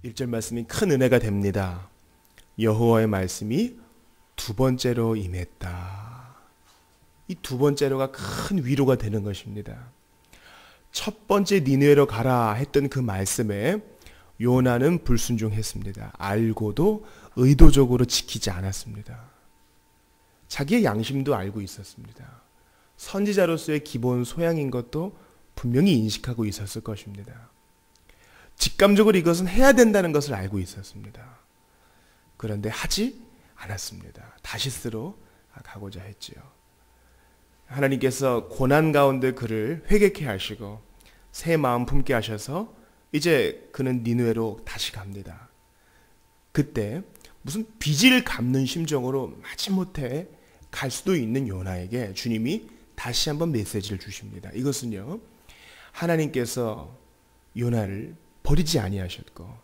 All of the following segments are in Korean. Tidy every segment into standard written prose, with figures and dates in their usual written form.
1절 말씀이 큰 은혜가 됩니다. 여호와의 말씀이 두 번째로 임했다. 이 두 번째로가 큰 위로가 되는 것입니다. 첫 번째 니느웨로 가라 했던 그 말씀에 요나는 불순종했습니다. 알고도 의도적으로 지키지 않았습니다. 자기의 양심도 알고 있었습니다. 선지자로서의 기본 소양인 것도 분명히 인식하고 있었을 것입니다. 직감적으로 이것은 해야 된다는 것을 알고 있었습니다. 그런데 하지 않았습니다. 다시스로 가고자 했지요. 하나님께서 고난 가운데 그를 회개케 하시고 새 마음 품게 하셔서 이제 그는 니느웨로 다시 갑니다. 그때 무슨 빚을 갚는 심정으로 마지못해 갈 수도 있는 요나에게 주님이 다시 한번 메시지를 주십니다. 이것은요, 하나님께서 요나를 버리지 아니하셨고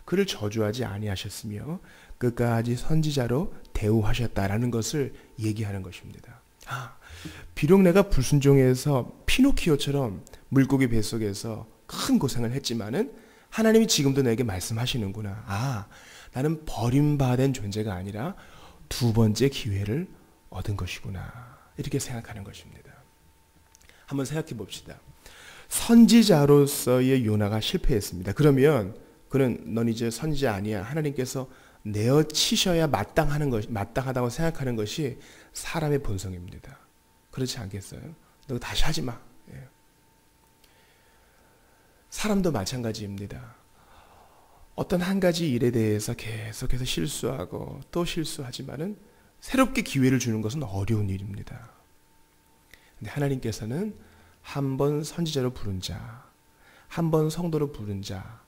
그를 저주하지 아니하셨으며 끝까지 선지자로 대우하셨다라는 것을 얘기하는 것입니다. 비록 내가 불순종해서 피노키오처럼 물고기 뱃속에서 큰 고생을 했지만은 하나님이 지금도 내게 말씀하시는구나. 나는 버림받은 존재가 아니라 두 번째 기회를 얻은 것이구나. 이렇게 생각하는 것입니다. 한번 생각해 봅시다. 선지자로서의 요나가 실패했습니다. 그러면 그는 넌 이제 선지자 아니야. 하나님께서 내어치셔야 마땅하다고 생각하는 것이 사람의 본성입니다. 그렇지 않겠어요? 너 다시 하지 마. 사람도 마찬가지입니다. 어떤 한 가지 일에 대해서 계속해서 실수하고 또 실수하지만은 새롭게 기회를 주는 것은 어려운 일입니다. 근데 하나님께서는 한 번 선지자로 부른 자, 한 번 성도로 부른 자,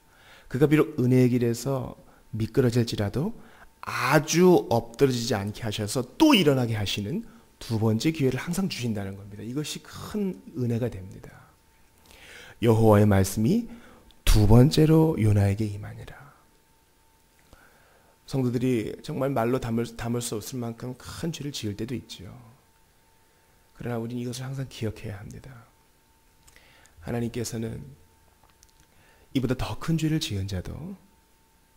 그가 비록 은혜의 길에서 미끄러질지라도 아주 엎드러지지 않게 하셔서 또 일어나게 하시는 두 번째 기회를 항상 주신다는 겁니다. 이것이 큰 은혜가 됩니다. 여호와의 말씀이 두 번째로 요나에게 임하니라. 성도들이 정말 말로 담을 수 없을 만큼 큰 죄를 지을 때도 있지요. 그러나 우리는 이것을 항상 기억해야 합니다. 하나님께서는 이보다 더 큰 죄를 지은 자도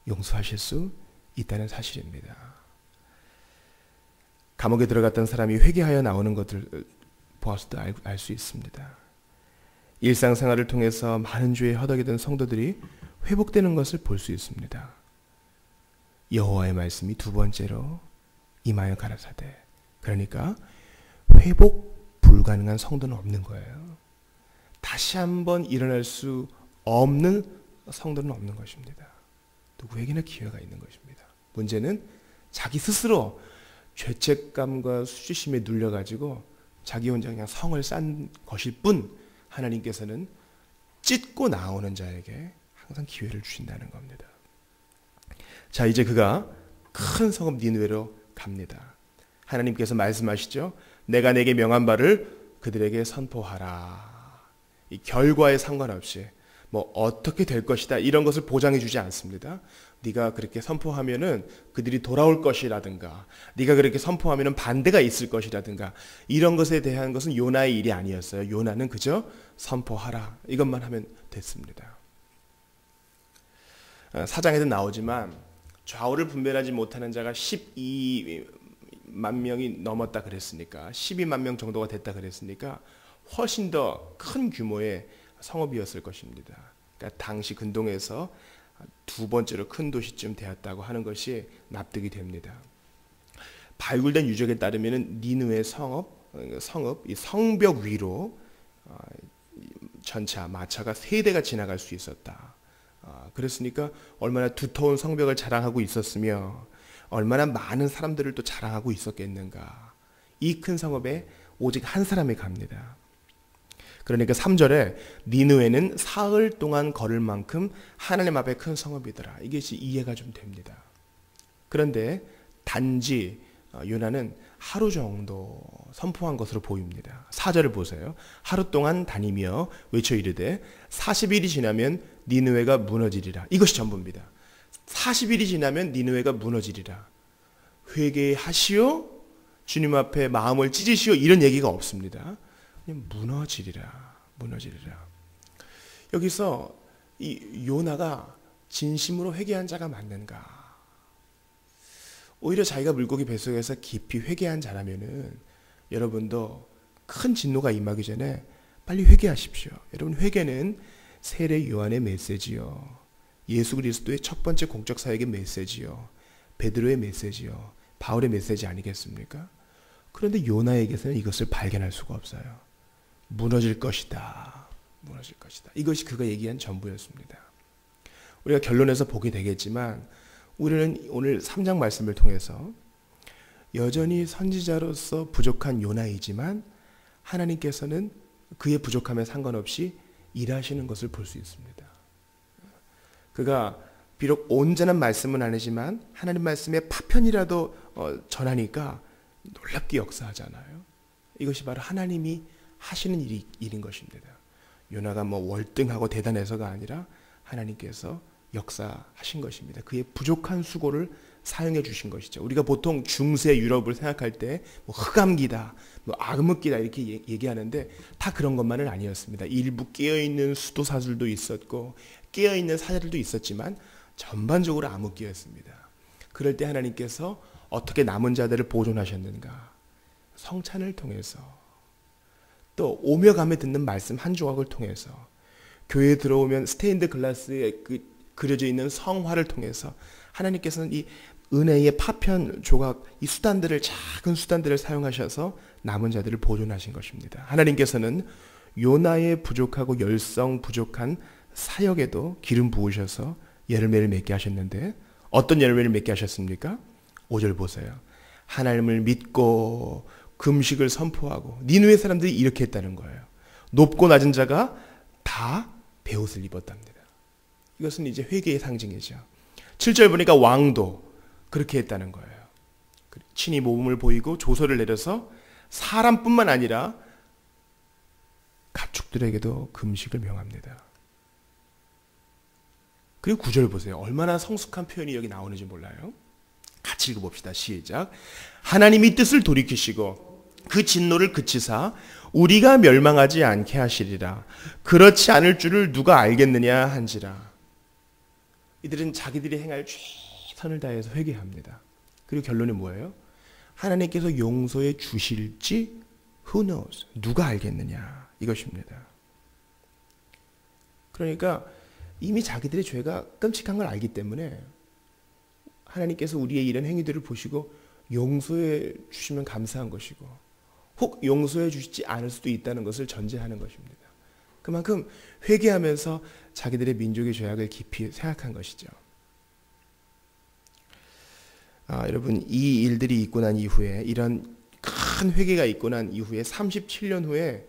용서하실 수 있다는 사실입니다. 감옥에 들어갔던 사람이 회개하여 나오는 것을 보아서도 알 수 있습니다. 일상생활을 통해서 많은 죄에 허덕이던 성도들이 회복되는 것을 볼 수 있습니다. 여호와의 말씀이 두 번째로 임하여 가라사대. 그러니까 회복 불가능한 성도는 없는 거예요. 다시 한번 일어날 수 없는 성도는 없는 것입니다. 누구에게나 기회가 있는 것입니다. 문제는 자기 스스로 죄책감과 수치심에 눌려가지고 자기 혼자 그냥 성을 쌓은 것일 뿐, 하나님께서는 찢고 나오는 자에게 항상 기회를 주신다는 겁니다. 자, 이제 그가 큰 성읍 니느웨로 갑니다. 하나님께서 말씀하시죠. 내가 내게 명한 바를 그들에게 선포하라. 이 결과에 상관없이 뭐 어떻게 될 것이다 이런 것을 보장해 주지 않습니다. 네가 그렇게 선포하면은 그들이 돌아올 것이라든가, 네가 그렇게 선포하면은 반대가 있을 것이라든가, 이런 것에 대한 것은 요나의 일이 아니었어요. 요나는 그저 선포하라 이것만 하면 됐습니다. 사장에도 나오지만 좌우를 분별하지 못하는 자가 12만 명이 넘었다 그랬으니까, 12만 명 정도가 됐다 그랬으니까 훨씬 더 큰 규모의 성읍이었을 것입니다. 그러니까 당시 근동에서 두 번째로 큰 도시쯤 되었다고 하는 것이 납득이 됩니다. 발굴된 유적에 따르면 니느웨 성읍, 이 성벽 위로 전차, 마차가 3대가 지나갈 수 있었다. 그랬으니까 얼마나 두터운 성벽을 자랑하고 있었으며 얼마나 많은 사람들을 또 자랑하고 있었겠는가. 이 큰 성읍에 오직 한 사람이 갑니다. 그러니까 3절에 니느웨는 사흘 동안 걸을 만큼 하나님 앞에 큰 성읍이더라. 이게 이해가 좀 됩니다. 그런데 단지 요나는 하루 정도 선포한 것으로 보입니다. 4절을 보세요. 하루 동안 다니며 외쳐 이르되 40일이 지나면 니느웨가 무너지리라. 이것이 전부입니다. 40일이 지나면 니느웨가 무너지리라. 회개하시오, 주님 앞에 마음을 찢으시오, 이런 얘기가 없습니다. 그냥 무너지리라. 여기서 이 요나가 진심으로 회개한 자가 맞는가? 오히려 자기가 물고기 뱃속에서 깊이 회개한 자라면은 여러분도 큰 진노가 임하기 전에 빨리 회개하십시오. 여러분, 회개는 세례 요한의 메시지요. 예수 그리스도의 첫 번째 공적 사역의 메시지요. 베드로의 메시지요. 바울의 메시지 아니겠습니까? 그런데 요나에게서는 이것을 발견할 수가 없어요. 무너질 것이다. 무너질 것이다. 이것이 그가 얘기한 전부였습니다. 우리가 결론에서 보게 되겠지만 우리는 오늘 3장 말씀을 통해서 여전히 선지자로서 부족한 요나이지만 하나님께서는 그의 부족함에 상관없이 일하시는 것을 볼 수 있습니다. 그가 비록 온전한 말씀은 아니지만 하나님 말씀의 파편이라도 전하니까 놀랍게 역사하잖아요. 이것이 바로 하나님이 하시는 일인 것입니다. 요나가 뭐 월등하고 대단해서가 아니라 하나님께서 역사하신 것입니다. 그의 부족한 수고를 사용해 주신 것이죠. 우리가 보통 중세 유럽을 생각할 때 뭐 흑암기다, 뭐 악음기다 이렇게 얘기하는데 다 그런 것만은 아니었습니다. 일부 깨어있는 수도사들도 있었고 깨어있는 사자들도 있었지만 전반적으로 암흑기였습니다. 그럴 때 하나님께서 어떻게 남은 자들을 보존하셨는가? 성찬을 통해서, 또 오며 가며 듣는 말씀 한 조각을 통해서, 교회에 들어오면 스테인드 글라스에 그려져 있는 성화를 통해서 하나님께서는 이 은혜의 파편 조각, 이 수단들을, 작은 수단들을 사용하셔서 남은 자들을 보존하신 것입니다. 하나님께서는 요나의 부족하고 열성 부족한 사역에도 기름 부으셔서 열매를 맺게 하셨는데 어떤 열매를 맺게 하셨습니까? 5절 보세요. 하나님을 믿고 금식을 선포하고, 니느웨 사람들이 이렇게 했다는 거예요. 높고 낮은 자가 다 베옷을 입었답니다. 이것은 이제 회개의 상징이죠. 7절 보니까 왕도 그렇게 했다는 거예요. 친히 모범을 보이고 조서를 내려서 사람뿐만 아니라 가축들에게도 금식을 명합니다. 그리고 9절 보세요. 얼마나 성숙한 표현이 여기 나오는지 몰라요. 같이 읽어봅시다. 시작. 하나님이 뜻을 돌이키시고 그 진노를 그치사 우리가 멸망하지 않게 하시리라. 그렇지 않을 줄을 누가 알겠느냐 한지라. 이들은 자기들이 행할 최선을 다해서 회개합니다. 그리고 결론이 뭐예요? 하나님께서 용서해 주실지 who knows? 누가 알겠느냐 이것입니다. 그러니까 이미 자기들의 죄가 끔찍한 걸 알기 때문에 하나님께서 우리의 이런 행위들을 보시고 용서해 주시면 감사한 것이고, 혹 용서해 주시지 않을 수도 있다는 것을 전제하는 것입니다. 그만큼 회개하면서 자기들의 민족의 죄악을 깊이 생각한 것이죠. 여러분, 이 일들이 있고 난 이후에, 이런 큰 회개가 있고 난 이후에 37년 후에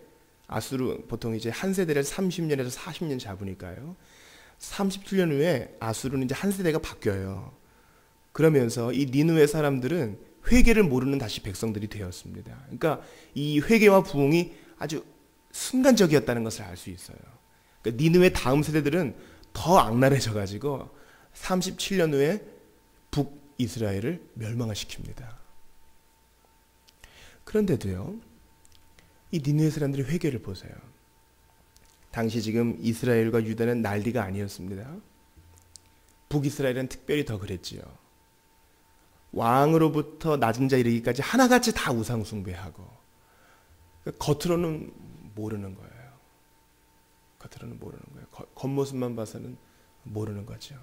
아수르, 보통 이제 한 세대를 30년에서 40년 잡으니까요. 37년 후에 아수르는 이제 한 세대가 바뀌어요. 그러면서 이 니느웨 사람들은 회개를 모르는 다시 백성들이 되었습니다. 그러니까 이 회개와 부흥이 아주 순간적이었다는 것을 알 수 있어요. 그러니까 니느웨 다음 세대들은 더 악랄해져 가지고 37년 후에 북이스라엘을 멸망을 시킵니다. 그런데도요, 이 니느웨 사람들의 회개를 보세요. 당시 지금 이스라엘과 유다는 난리가 아니었습니다. 북이스라엘은 특별히 더 그랬지요. 왕으로부터 낮은 자 이르기까지 하나같이 다 우상 숭배하고, 그러니까 겉으로는 모르는 거예요. 겉으로는 모르는 거예요. 겉모습만 봐서는 모르는 거죠.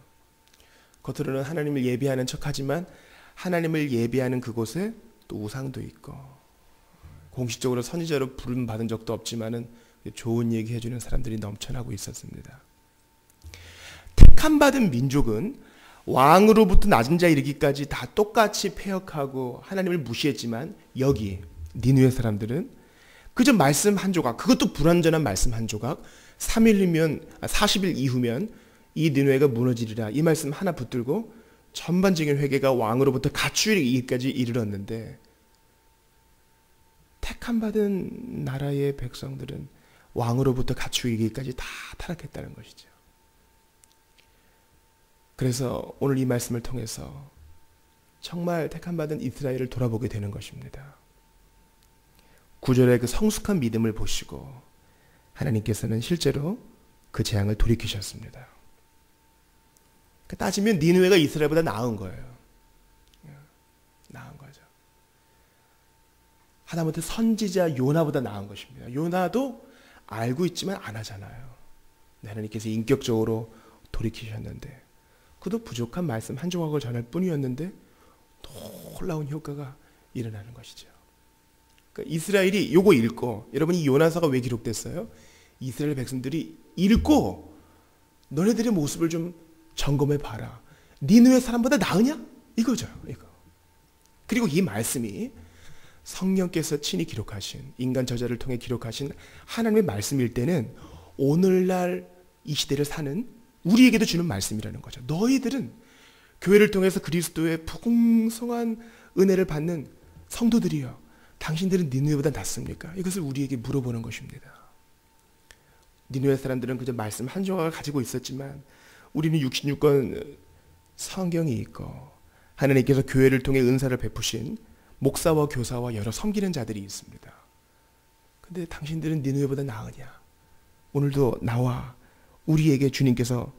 겉으로는 하나님을 예배하는 척하지만 하나님을 예배하는 그곳에 또 우상도 있고, 공식적으로 선지자로 부름 받은 적도 없지만은 좋은 얘기 해주는 사람들이 넘쳐나고 있었습니다. 택함받은 민족은 왕으로부터 낮은 자 이르기까지 다 똑같이 패역하고 하나님을 무시했지만, 여기 니느웨 사람들은 그저 말씀 한 조각, 그것도 불완전한 말씀 한 조각, 40일 이후면 이 니느웨가 무너지리라, 이 말씀 하나 붙들고 전반적인 회개가 왕으로부터 가축이기까지 이르렀는데, 택함받은 나라의 백성들은 왕으로부터 가축이기까지 다 타락했다는 것이죠. 그래서 오늘 이 말씀을 통해서 정말 택함받은 이스라엘을 돌아보게 되는 것입니다. 9절의 그 성숙한 믿음을 보시고 하나님께서는 실제로 그 재앙을 돌이키셨습니다. 따지면 니느웨가 이스라엘보다 나은 거예요. 나은 거죠. 하다못해 선지자 요나보다 나은 것입니다. 요나도 알고 있지만 안 하잖아요. 하나님께서 인격적으로 돌이키셨는데 그도 부족한 말씀 한 조각을 전할 뿐이었는데 놀라운 효과가 일어나는 것이죠. 그러니까 이스라엘이 요거 읽고, 여러분 이 요나서가 왜 기록됐어요? 이스라엘 백성들이 읽고 너네들의 모습을 좀 점검해 봐라. 니느웨 사람보다 나으냐? 이거죠. 이거. 그리고 이 말씀이 성령께서 친히 기록하신, 인간 저자를 통해 기록하신 하나님의 말씀일 때는 오늘날 이 시대를 사는 우리에게도 주는 말씀이라는 거죠. 너희들은 교회를 통해서 그리스도의 풍성한 은혜를 받는 성도들이여, 당신들은 니느웨보다 낫습니까? 이것을 우리에게 물어보는 것입니다. 니느웨 사람들은 그저 말씀 한 조각을 가지고 있었지만 우리는 66권 성경이 있고 하나님께서 교회를 통해 은사를 베푸신 목사와 교사와 여러 섬기는 자들이 있습니다. 근데 당신들은 니느웨보다 나으냐? 오늘도 나와 우리에게 주님께서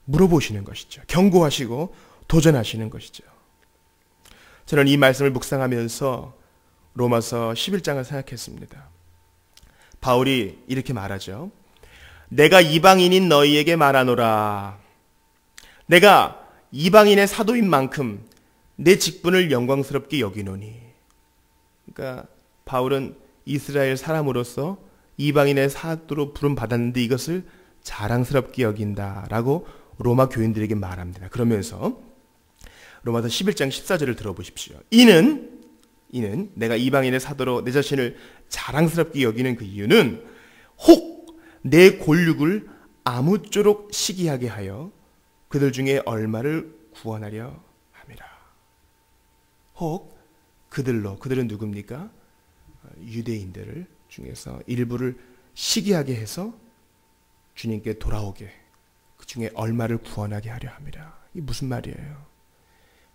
물어보시는 것이죠. 경고하시고 도전하시는 것이죠. 저는 이 말씀을 묵상하면서 로마서 11장을 생각했습니다. 바울이 이렇게 말하죠. 내가 이방인인 너희에게 말하노라. 내가 이방인의 사도인 만큼 내 직분을 영광스럽게 여기노니. 그러니까 바울은 이스라엘 사람으로서 이방인의 사도로 부름 받았는데 이것을 자랑스럽게 여긴다라고 로마 교인들에게 말합니다. 그러면서 로마서 11장 14절을 들어보십시오. 이는 내가 이방인의 사도로 내 자신을 자랑스럽게 여기는 그 이유는 혹 내 골육을 아무쪼록 시기하게 하여 그들 중에 얼마를 구원하려 함이라. 혹 그들은 누굽니까? 유대인들 중에서 일부를 시기하게 해서 주님께 돌아오게, 그 중에 얼마를 구원하게 하려 함이라. 이게 무슨 말이에요?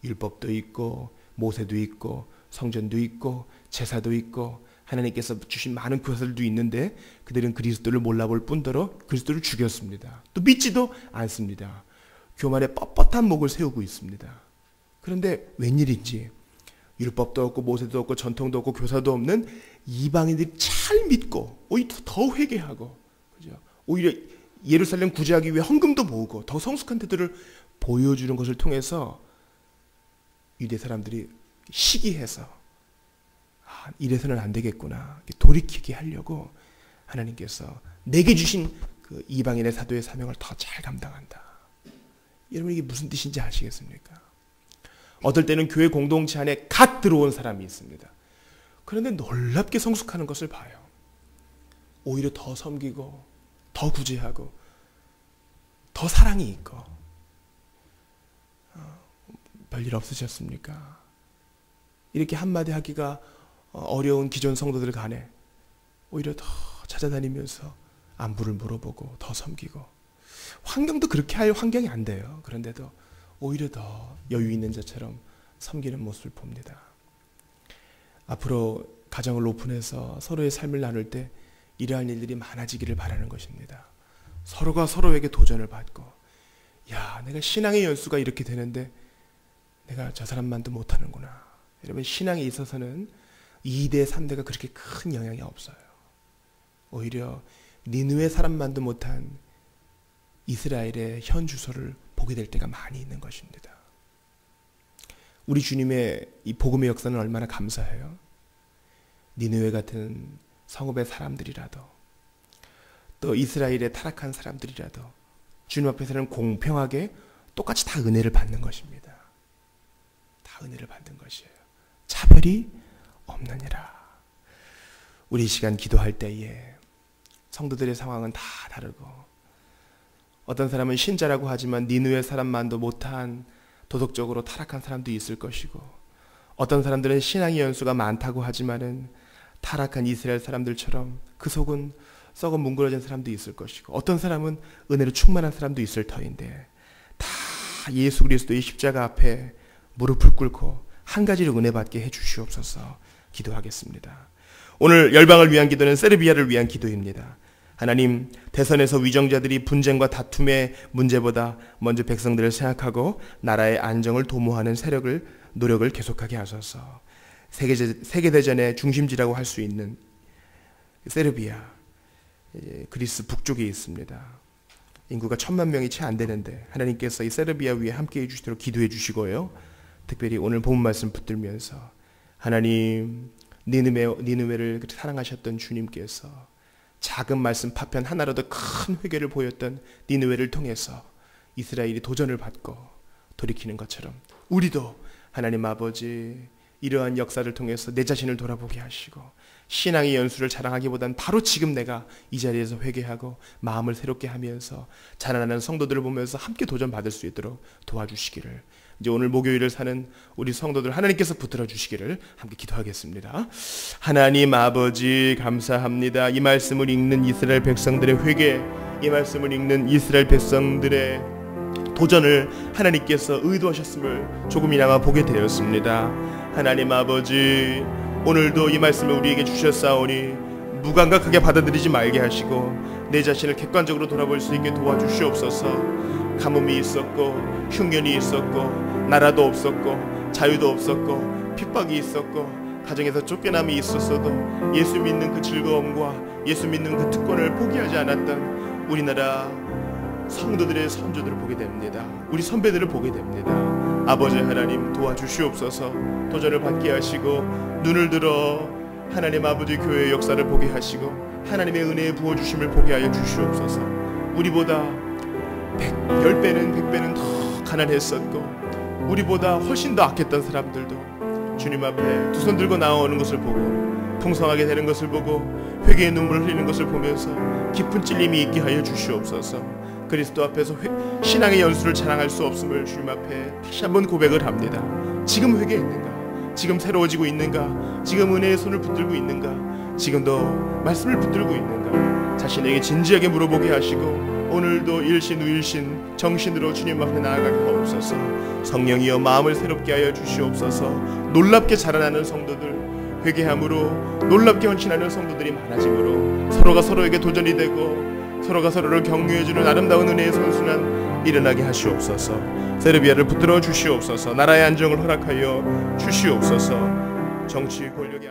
율법도 있고 모세도 있고 성전도 있고 제사도 있고 하나님께서 주신 많은 구설도 있는데 그들은 그리스도를 몰라볼 뿐더러 그리스도를 죽였습니다. 또 믿지도 않습니다. 교만에 뻣뻣한 목을 세우고 있습니다. 그런데 웬일인지 율법도 없고 모세도 없고 전통도 없고 교사도 없는 이방인들이 잘 믿고 오히려 더 회개하고, 그죠? 오히려 예루살렘 구제하기 위해 헌금도 모으고 더 성숙한 태도를 보여주는 것을 통해서 유대 사람들이 시기해서 이래서는 안 되겠구나 돌이키게 하려고 하나님께서 내게 주신 그 이방인의 사도의 사명을 더 잘 감당한다. 여러분 이게 무슨 뜻인지 아시겠습니까? 어떨 때는 교회 공동체 안에 갓 들어온 사람이 있습니다. 그런데 놀랍게 성숙하는 것을 봐요. 오히려 더 섬기고 더 구제하고 더 사랑이 있고. 별일 없으셨습니까? 이렇게 한마디 하기가 어려운 기존 성도들 간에 오히려 더 찾아다니면서 안부를 물어보고 더 섬기고, 환경도 그렇게 할 환경이 안 돼요. 그런데도 오히려 더 여유 있는 자처럼 섬기는 모습을 봅니다. 앞으로 가정을 오픈해서 서로의 삶을 나눌 때 이러한 일들이 많아지기를 바라는 것입니다. 서로가 서로에게 도전을 받고, 야, 내가 신앙의 연수가 이렇게 되는데 내가 저 사람만도 못하는구나. 여러분 신앙에 있어서는 2대 3대가 그렇게 큰 영향이 없어요. 오히려 니느웨 사람만도 못한 이스라엘의 현 주소를 보게 될 때가 많이 있는 것입니다. 우리 주님의 이 복음의 역사는 얼마나 감사해요. 니느웨 같은 성읍의 사람들이라도 또 이스라엘의 타락한 사람들이라도 주님 앞에서는 공평하게 똑같이 다 은혜를 받는 것입니다. 다 은혜를 받는 것이에요. 차별이 없느니라. 우리 시간 기도할 때에 성도들의 상황은 다 다르고, 어떤 사람은 신자라고 하지만 니느웨 사람만도 못한 도덕적으로 타락한 사람도 있을 것이고, 어떤 사람들은 신앙의 연수가 많다고 하지만은 타락한 이스라엘 사람들처럼 그 속은 썩어 뭉그러진 사람도 있을 것이고, 어떤 사람은 은혜로 충만한 사람도 있을 터인데 다 예수 그리스도의 십자가 앞에 무릎을 꿇고 한 가지를 은혜 받게 해주시옵소서. 기도하겠습니다. 오늘 열방을 위한 기도는 세르비아를 위한 기도입니다. 하나님, 대선에서 위정자들이 분쟁과 다툼의 문제보다 먼저 백성들을 생각하고 나라의 안정을 도모하는 노력을 계속하게 하소서. 세계대전의 중심지라고 할 수 있는 세르비아, 그리스 북쪽에 있습니다. 인구가 1,000만 명이 채 안 되는데 하나님께서 이 세르비아 위에 함께해 주시도록 기도해 주시고요. 특별히 오늘 본 말씀 붙들면서 하나님, 니느웨를 사랑하셨던 주님께서 작은 말씀 파편 하나라도 큰 회개를 보였던 니느웨를 통해서 이스라엘이 도전을 받고 돌이키는 것처럼 우리도 하나님 아버지 이러한 역사를 통해서 내 자신을 돌아보게 하시고 신앙의 연수를 자랑하기보단 바로 지금 내가 이 자리에서 회개하고 마음을 새롭게 하면서 자라나는 성도들을 보면서 함께 도전받을 수 있도록 도와주시기를, 이제 오늘 목요일을 사는 우리 성도들 하나님께서 붙들어 주시기를 함께 기도하겠습니다. 하나님 아버지 감사합니다. 이 말씀을 읽는 이스라엘 백성들의 회개, 이 말씀을 읽는 이스라엘 백성들의 도전을 하나님께서 의도하셨음을 조금이나마 보게 되었습니다. 하나님 아버지, 오늘도 이 말씀을 우리에게 주셨사오니 무감각하게 받아들이지 말게 하시고 내 자신을 객관적으로 돌아볼 수 있게 도와주시옵소서. 가뭄이 있었고 흉년이 있었고 나라도 없었고 자유도 없었고 핍박이 있었고 가정에서 쫓겨남이 있었어도 예수 믿는 그 즐거움과 예수 믿는 그 특권을 포기하지 않았던 우리나라 성도들의 선조들을 보게 됩니다. 우리 선배들을 보게 됩니다. 아버지 하나님 도와주시옵소서. 도전을 받게 하시고 눈을 들어 하나님 아버지 교회의 역사를 보게 하시고 하나님의 은혜의 부어주심을 보게 하여 주시옵소서. 우리보다 10배는 100배는 더 가난했었고 우리보다 훨씬 더 악했던 사람들도 주님 앞에 두 손 들고 나오는 것을 보고 풍성하게 되는 것을 보고 회개의 눈물을 흘리는 것을 보면서 깊은 찔림이 있게 하여 주시옵소서. 그리스도 앞에서 신앙의 연수를 자랑할 수 없음을 주님 앞에 다시 한번 고백을 합니다. 지금 회개했는가? 지금 새로워지고 있는가? 지금 은혜의 손을 붙들고 있는가? 지금도 말씀을 붙들고 있는가? 자신에게 진지하게 물어보게 하시고 오늘도 일신 우일신 정신으로 주님 앞에 나아가게 하옵소서. 성령이여 마음을 새롭게 하여 주시옵소서. 놀랍게 자라나는 성도들, 회개함으로 놀랍게 헌신하는 성도들이 많아지므로 서로가 서로에게 도전이 되고 서로가 서로를 격려해주는 아름다운 은혜의 선순환 일어나게 하시옵소서. 세르비아를 붙들어 주시옵소서. 나라의 안정을 허락하여 주시옵소서. 정치 권력의